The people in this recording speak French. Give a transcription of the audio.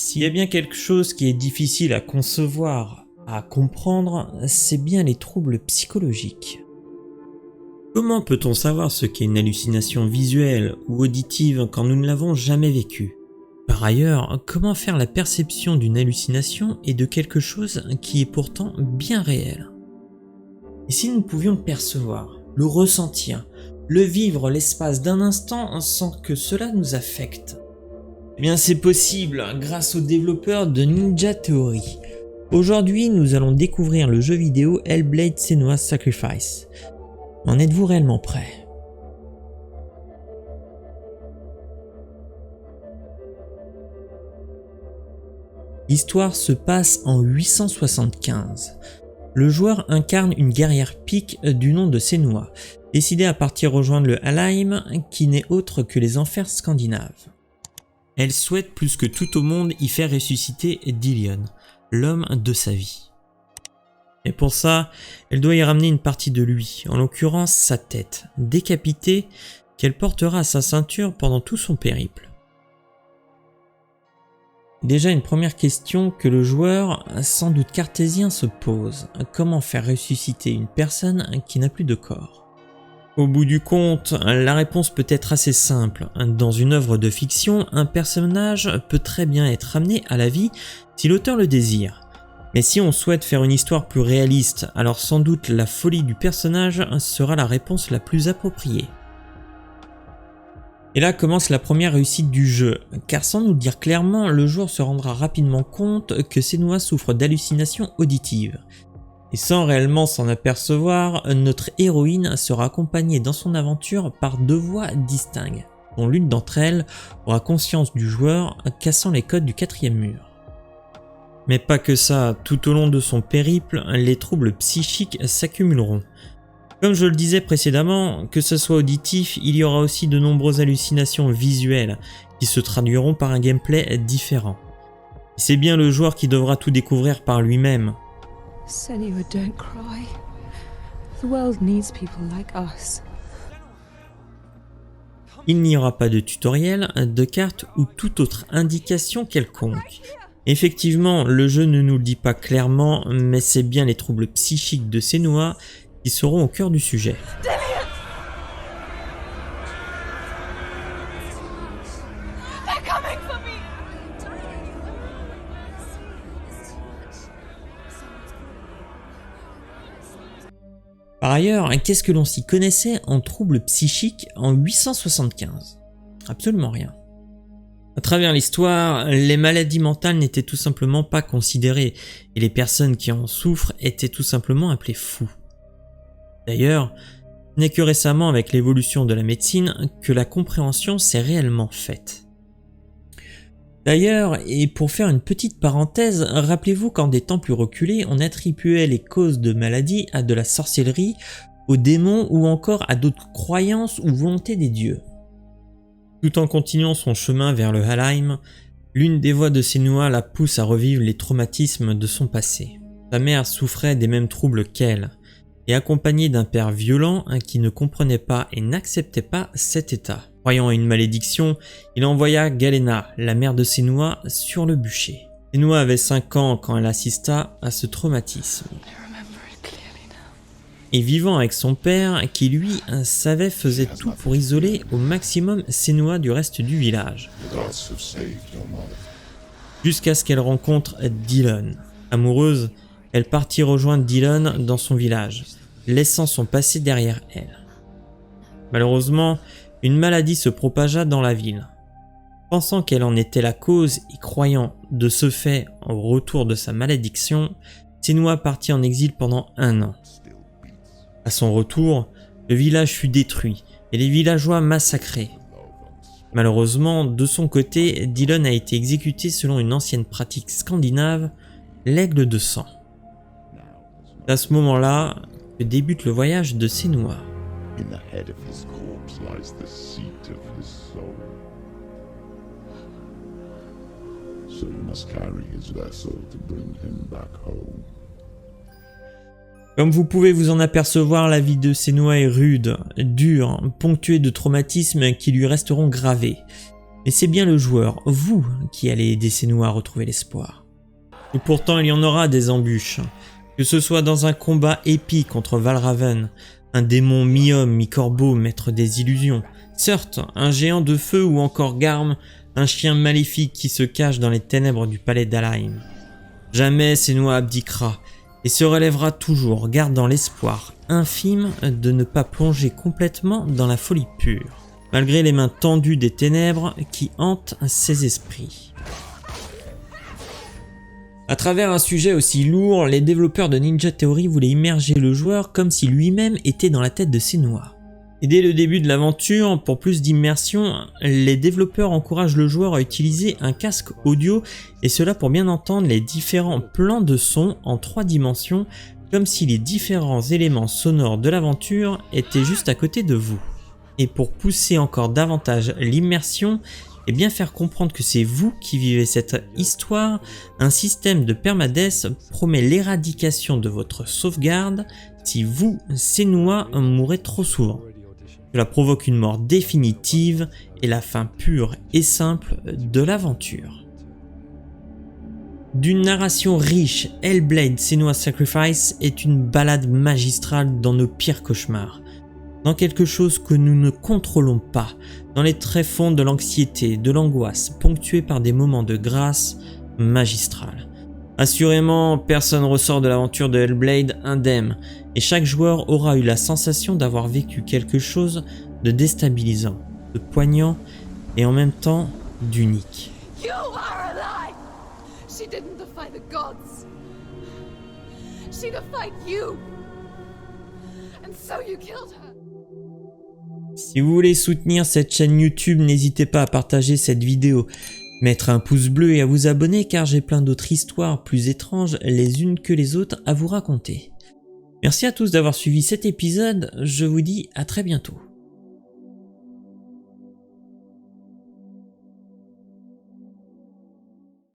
S'il y a bien quelque chose qui est difficile à concevoir, à comprendre, c'est bien les troubles psychologiques. Comment peut-on savoir ce qu'est une hallucination visuelle ou auditive quand nous ne l'avons jamais vécue? Par ailleurs, comment faire la perception d'une hallucination et de quelque chose qui est pourtant bien réel? Et si nous pouvions le percevoir, le ressentir, le vivre l'espace d'un instant sans que cela nous affecte? Eh bien c'est possible grâce aux développeurs de Ninja Theory. Aujourd'hui nous allons découvrir le jeu vidéo Hellblade: Senua's Sacrifice. En êtes-vous réellement prêts? L'histoire se passe en 875. Le joueur incarne une guerrière pique du nom de Senua, décidée à partir rejoindre le Helheim qui n'est autre que les enfers scandinaves. Elle souhaite plus que tout au monde y faire ressusciter Dilion, l'homme de sa vie. Et pour ça, elle doit y ramener une partie de lui, en l'occurrence sa tête, décapitée, qu'elle portera à sa ceinture pendant tout son périple. Déjà une première question que le joueur, sans doute cartésien, se pose. Comment faire ressusciter une personne qui n'a plus de corps? Au bout du compte, la réponse peut être assez simple. Dans une œuvre de fiction, un personnage peut très bien être ramené à la vie si l'auteur le désire. Mais si on souhaite faire une histoire plus réaliste, alors sans doute la folie du personnage sera la réponse la plus appropriée. Et là commence la première réussite du jeu, car sans nous le dire clairement, le joueur se rendra rapidement compte que Senua souffre d'hallucinations auditives. Et sans réellement s'en apercevoir, notre héroïne sera accompagnée dans son aventure par deux voix distinctes, dont l'une d'entre elles aura conscience du joueur, cassant les codes du quatrième mur. Mais pas que ça, tout au long de son périple, les troubles psychiques s'accumuleront. Comme je le disais précédemment, que ce soit auditif, il y aura aussi de nombreuses hallucinations visuelles qui se traduiront par un gameplay différent. C'est bien le joueur qui devra tout découvrir par lui-même. Senua, don't cry. The world needs people like us. Il n'y aura pas de tutoriel, de carte ou toute autre indication quelconque. Effectivement, le jeu ne nous le dit pas clairement, mais c'est bien les troubles psychiques de Senua qui seront au cœur du sujet. Par ailleurs, qu'est-ce que l'on s'y connaissait en troubles psychiques en 875? Absolument rien. À travers l'histoire, les maladies mentales n'étaient tout simplement pas considérées, et les personnes qui en souffrent étaient tout simplement appelées fous. D'ailleurs, ce n'est que récemment avec l'évolution de la médecine que la compréhension s'est réellement faite. D'ailleurs, et pour faire une petite parenthèse, rappelez-vous qu'en des temps plus reculés, on attribuait les causes de maladies à de la sorcellerie, aux démons ou encore à d'autres croyances ou volontés des dieux. Tout en continuant son chemin vers le Helheim, l'une des voix de Senua la pousse à revivre les traumatismes de son passé. Sa mère souffrait des mêmes troubles qu'elle, et accompagnée d'un père violent qui ne comprenait pas et n'acceptait pas cet état. Croyant à une malédiction, il envoya Galena, la mère de Senua, sur le bûcher. Senua avait 5 ans quand elle assista à ce traumatisme. Et vivant avec son père, qui lui savait faisait tout pour isoler au maximum Senua du reste du village. Jusqu'à ce qu'elle rencontre Dillon. Amoureuse, elle partit rejoindre Dillon dans son village, laissant son passé derrière elle. Malheureusement, une maladie se propagea dans la ville. Pensant qu'elle en était la cause et croyant de ce fait au retour de sa malédiction, Senua partit en exil pendant 1 an. À son retour, le village fut détruit et les villageois massacrés. Malheureusement, de son côté, Dillon a été exécuté selon une ancienne pratique scandinave, l'aigle de sang. C'est à ce moment-là que débute le voyage de Senua. In the head of his corpse lies the seat of his soul. So you must carry his vessel to bring him back home. Comme vous pouvez vous en apercevoir, la vie de Senua est rude, dure, ponctuée de traumatismes qui lui resteront gravés. Mais c'est bien le joueur, vous, qui allez aider Senua à retrouver l'espoir. Et pourtant il y en aura des embûches. Que ce soit dans un combat épique contre Valraven, un démon mi-homme, mi-corbeau, maître des illusions, Surt, un géant de feu ou encore Garm, un chien maléfique qui se cache dans les ténèbres du palais d'Alheim. Jamais Senua abdiquera et se relèvera toujours, gardant l'espoir infime de ne pas plonger complètement dans la folie pure, malgré les mains tendues des ténèbres qui hantent ses esprits. À travers un sujet aussi lourd, les développeurs de Ninja Theory voulaient immerger le joueur comme si lui-même était dans la tête de Senua. Et dès le début de l'aventure, pour plus d'immersion, les développeurs encouragent le joueur à utiliser un casque audio, et cela pour bien entendre les différents plans de son en 3 dimensions, comme si les différents éléments sonores de l'aventure étaient juste à côté de vous. Et pour pousser encore davantage l'immersion, et bien faire comprendre que c'est vous qui vivez cette histoire, un système de permadeath promet l'éradication de votre sauvegarde si vous, Senua, mourrez trop souvent. Cela provoque une mort définitive et la fin pure et simple de l'aventure. D'une narration riche, Hellblade Senua's Sacrifice est une balade magistrale dans nos pires cauchemars. Dans quelque chose que nous ne contrôlons pas, dans les tréfonds de l'anxiété, de l'angoisse, ponctués par des moments de grâce magistrale. Assurément, personne ressort de l'aventure de Hellblade indemne, et chaque joueur aura eu la sensation d'avoir vécu quelque chose de déstabilisant, de poignant et en même temps d'unique. You are a lie! She didn't defy the gods. She defied you. And so you killed her. Si vous voulez soutenir cette chaîne YouTube, n'hésitez pas à partager cette vidéo, mettre un pouce bleu et à vous abonner car j'ai plein d'autres histoires plus étranges les unes que les autres à vous raconter. Merci à tous d'avoir suivi cet épisode, je vous dis à très bientôt.